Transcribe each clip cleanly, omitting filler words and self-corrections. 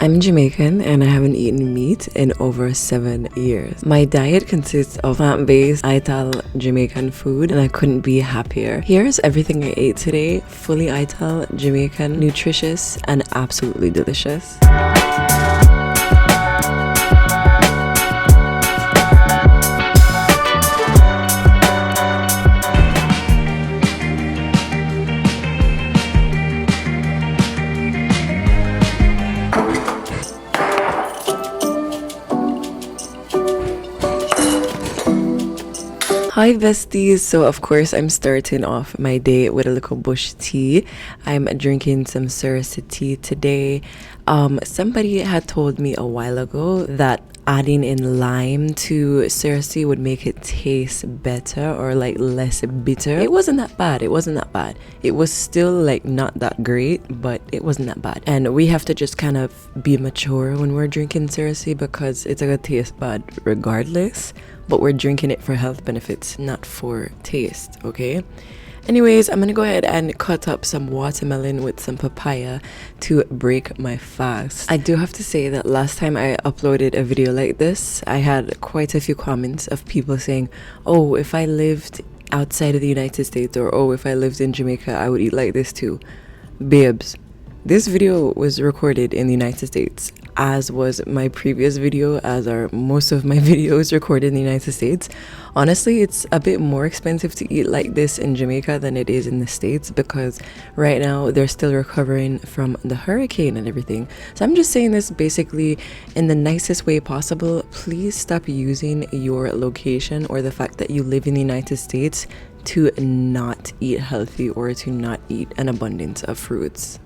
I'm Jamaican and I haven't eaten meat in over 7 years. My diet consists of plant-based Ital Jamaican food and I couldn't be happier. Here's everything I ate today: fully Ital, Jamaican, nutritious, and absolutely delicious. Hi besties, so of course I'm starting off my day with a little bush tea. I'm drinking some Sorrel tea today. Somebody had told me a while ago that adding in lime to Sorrel would make it taste better or like less bitter. It wasn't that bad. It was still like not that great, but it wasn't that bad. And we have to just kind of be mature when we're drinking Sorrel because it's gonna taste bad regardless, but we're drinking it for health benefits, not for taste, okay? Anyways, I'm gonna go ahead and cut up some watermelon with some papaya to break my fast. I do have to say that last time I uploaded a video like this, I had quite a few comments of people saying, oh, if I lived outside of the United States, or oh, if I lived in Jamaica, I would eat like this too. Babes, this video was recorded in the United States, as was my previous video, as are most of my videos recorded in the United States. Honestly, it's a bit more expensive to eat like this in Jamaica than it is in the States because right now they're still recovering from the hurricane and everything. So I'm just saying this basically in the nicest way possible. Please stop using your location or the fact that you live in the United States to not eat healthy or to not eat an abundance of fruits.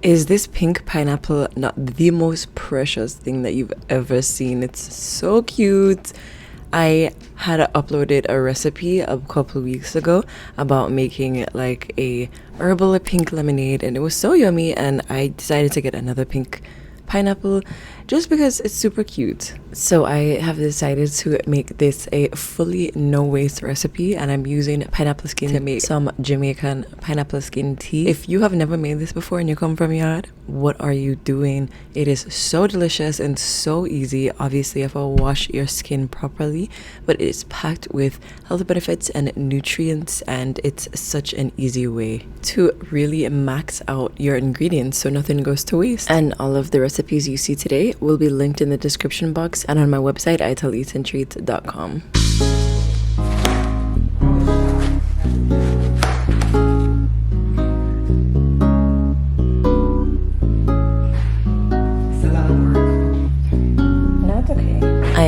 Is this pink pineapple not the most precious thing that you've ever seen? It's so cute. I had uploaded a recipe a couple weeks ago about making like a herbal pink lemonade, and it was so yummy, and I decided to get another pink pineapple just because it's super cute. So I have decided to make this a fully no waste recipe, and I'm using pineapple skin to make some Jamaican pineapple skin tea. If you have never made this before and you come from yard, what are you doing? It is so delicious and so easy. Obviously you have to wash your skin properly, but it is packed with health benefits and nutrients, and it's such an easy way to really max out your ingredients so nothing goes to waste. And all of the recipes you see today will be linked in the description box and on my website italeatandtreat.com.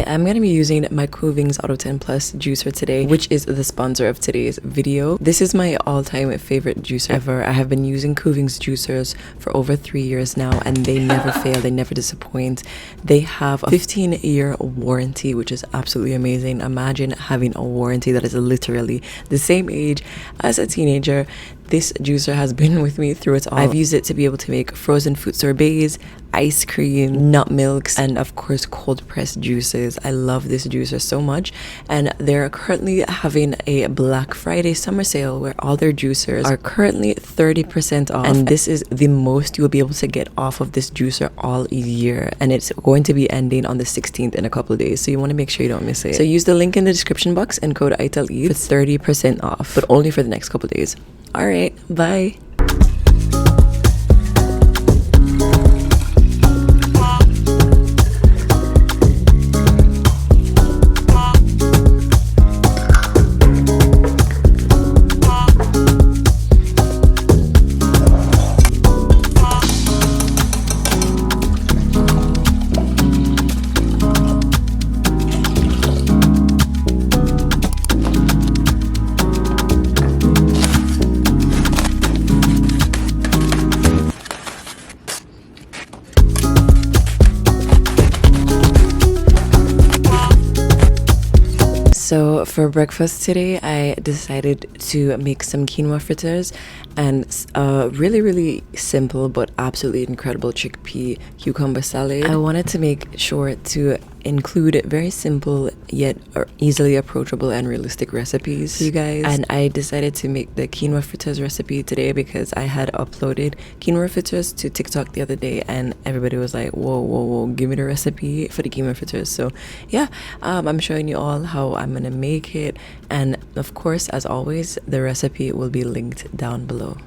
I'm going to be using my Cuvings Auto 10 Plus juicer today, which is the sponsor of today's video. This is my all-time favorite juicer ever. I have been using Cuvings juicers for over 3 years now, and they never fail. They never disappoint. They have a 15-year warranty, which is absolutely amazing. Imagine having a warranty that is literally the same age as a teenager. This juicer has been with me through it all. I've used it to be able to make frozen fruit sorbets, ice cream, nut milks, and of course cold pressed juices. I love this juicer so much, and they're currently having a Black Friday summer sale where all their juicers are currently 30% off, and this is the most you will be able to get off of this juicer all year, and it's going to be ending on the 16th in a couple of days, so you want to make sure you don't miss it. So use the link in the description box and code ITALEAT for 30% off, but only for the next couple of days. All right, bye. So for breakfast today, I decided to make some quinoa fritters and really simple but absolutely incredible chickpea cucumber salad. I wanted to make sure to include very simple yet easily approachable and realistic recipes for you guys, and I decided to make the quinoa fritters recipe today because I had uploaded quinoa fritters to TikTok the other day and everybody was like, whoa, give me the recipe for the quinoa fritters. So yeah, I'm showing you all how I'm gonna make it, and of course, as always, the recipe will be linked down below.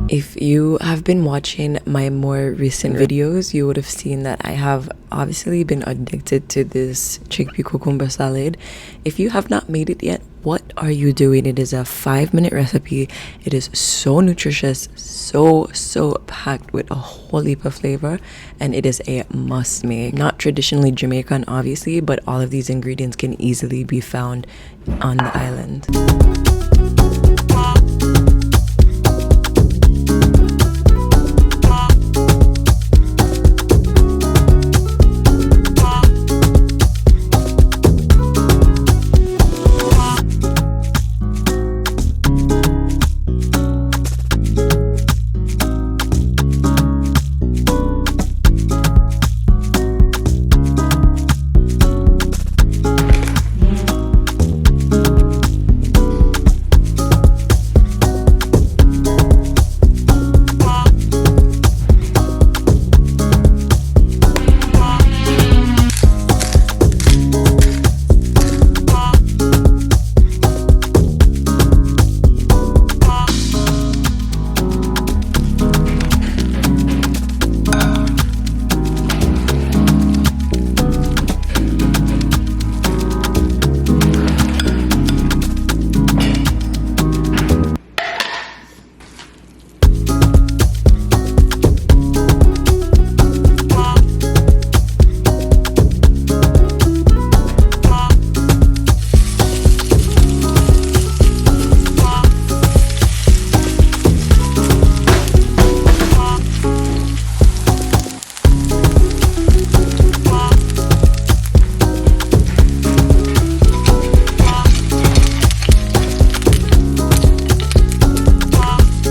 If you have been watching my more recent videos, you would have seen that I have obviously been addicted to this chickpea cucumber salad. If you have not made it yet, what are you doing? It is a 5-minute recipe. It is so nutritious, so packed with a whole heap of flavor, and it is a must make. Not traditionally Jamaican, obviously, but all of these ingredients can easily be found on the island.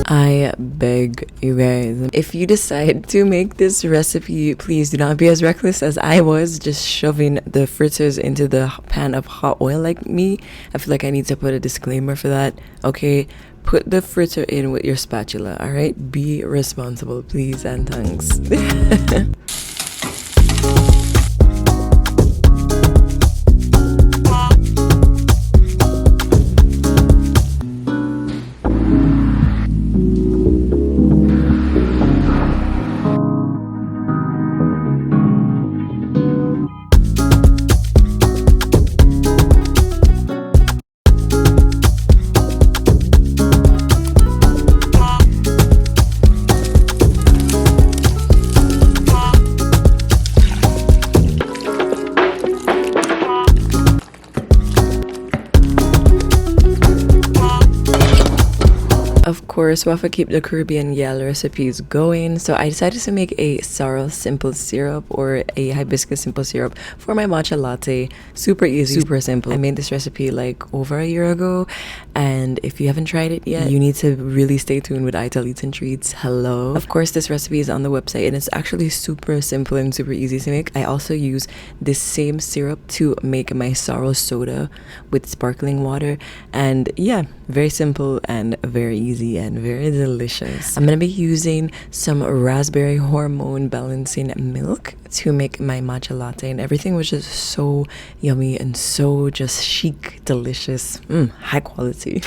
I beg you guys, if you decide to make this recipe, please do not be as reckless as I was, just shoving the fritters into the pan of hot oil like me. I feel like I need to put a disclaimer for that. Okay, put the fritter in with your spatula. All right, be responsible, please, and thanks. Of course, we have to keep the Caribbean gal recipes going, so I decided to make a sorrel simple syrup or a hibiscus simple syrup for my matcha latte. Super easy, super simple. I made this recipe like over a year ago, And if you haven't tried it yet, you need to really stay tuned with Ital Eats and Treats. Hello. Of course, this recipe is on the website and it's actually super simple and super easy to make. I also use this same syrup to make my sorrel soda with sparkling water. And yeah, very simple and very easy and very delicious. I'm gonna be using some raspberry hormone balancing milk to make my matcha latte, and everything was just so yummy and so just chic, delicious, high quality.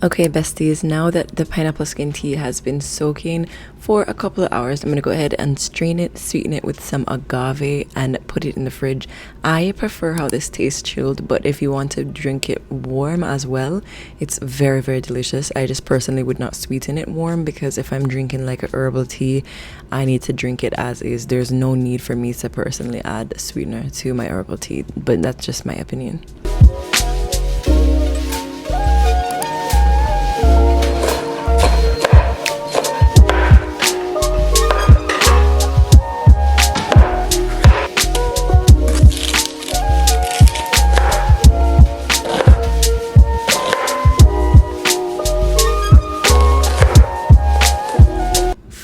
Okay, besties, now that the pineapple skin tea has been soaking for a couple of hours, I'm gonna go ahead and strain it, sweeten it with some agave, and put it in the fridge. I prefer how this tastes chilled, but if you want to drink it warm as well, it's very, very delicious. I just personally would not sweeten it warm because if I'm drinking like a herbal tea, I need to drink it as is. There's no need for me to personally add sweetener to my herbal tea, but that's just my opinion.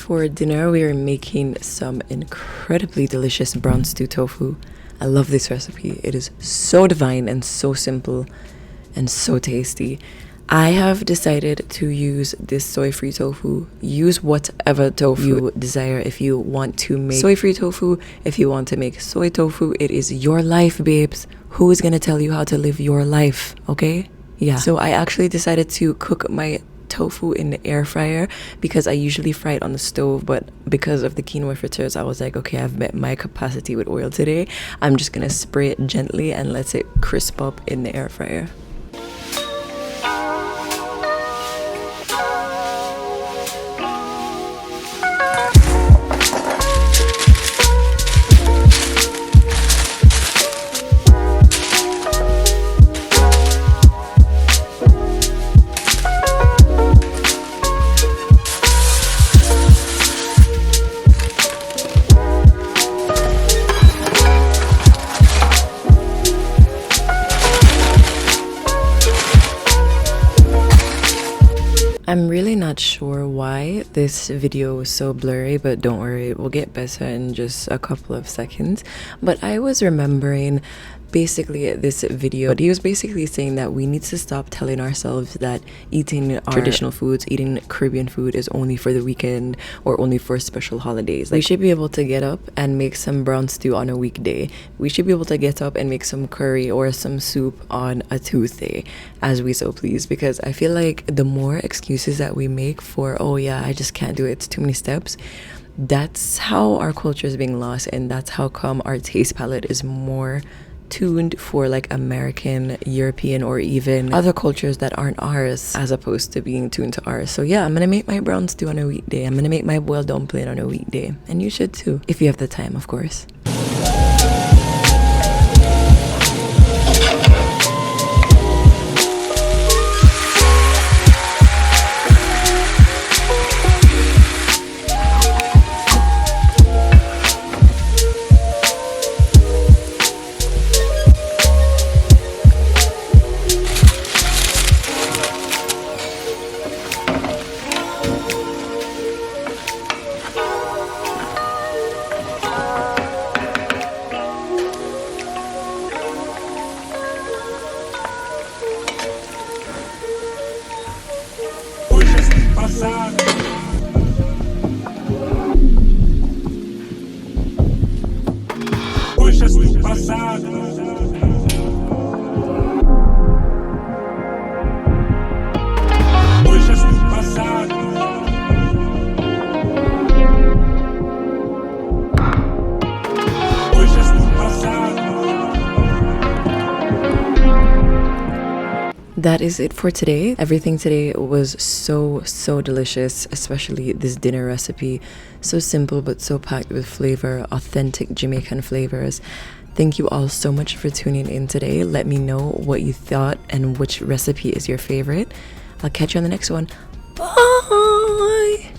For dinner, we are making some incredibly delicious brown stew tofu. I love this recipe. It is so divine and so simple and so tasty. I have decided to use this soy-free tofu. Use whatever tofu you desire. If you want to make soy-free tofu, if you want to make soy tofu, it is your life, babes. Who is gonna tell you how to live your life, okay? Yeah. So I actually decided to cook my tofu in the air fryer because I usually fry it on the stove, but because of the quinoa fritters, I was like, okay, I've met my capacity with oil today. I'm just gonna spray it gently and let it crisp up in the air fryer. I'm really not sure why this video was so blurry, but don't worry, it will get better in just a couple of seconds. But I was remembering basically this video. He was basically saying that we need to stop telling ourselves that eating our traditional foods, eating Caribbean food is only for the weekend or only for special holidays. Like, we should be able to get up and make some brown stew on a weekday. We should be able to get up and make some curry or some soup on a Tuesday as we so please, because I feel like the more excuses that we make for, oh yeah, I just can't do it, it's too many steps, that's how our culture is being lost, and that's how come our taste palette is more tuned for like American, European, or even other cultures that aren't ours, as opposed to being tuned to ours. So yeah, I'm gonna make my brown stew on a weekday. I'm gonna make my boiled dumpling on a weekday, and you should too, if you have the time, of course. that is it for today. Everything today was so delicious, especially this dinner recipe. So simple but so packed with flavor, authentic Jamaican flavors. Thank you all so much for tuning in today. Let me know what you thought and which recipe is your favorite. I'll catch you on the next one. Bye!